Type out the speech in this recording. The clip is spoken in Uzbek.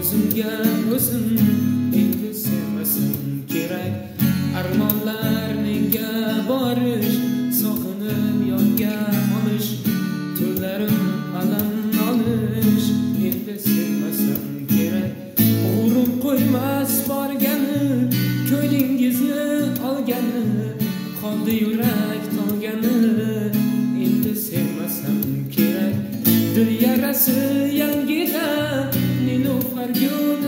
o'zimga o'zim endi sevmasam kerak. Armonlar menga borish, sog'inib yonga olish, tunlarim alam olish, endi sevmasam kerak. G'urur qo'ymas borgani, ko'nglingizni olgani, qoldi yurak tolgani, endi sevmasam kerak. Dil yarasi yangida, Nilufar gul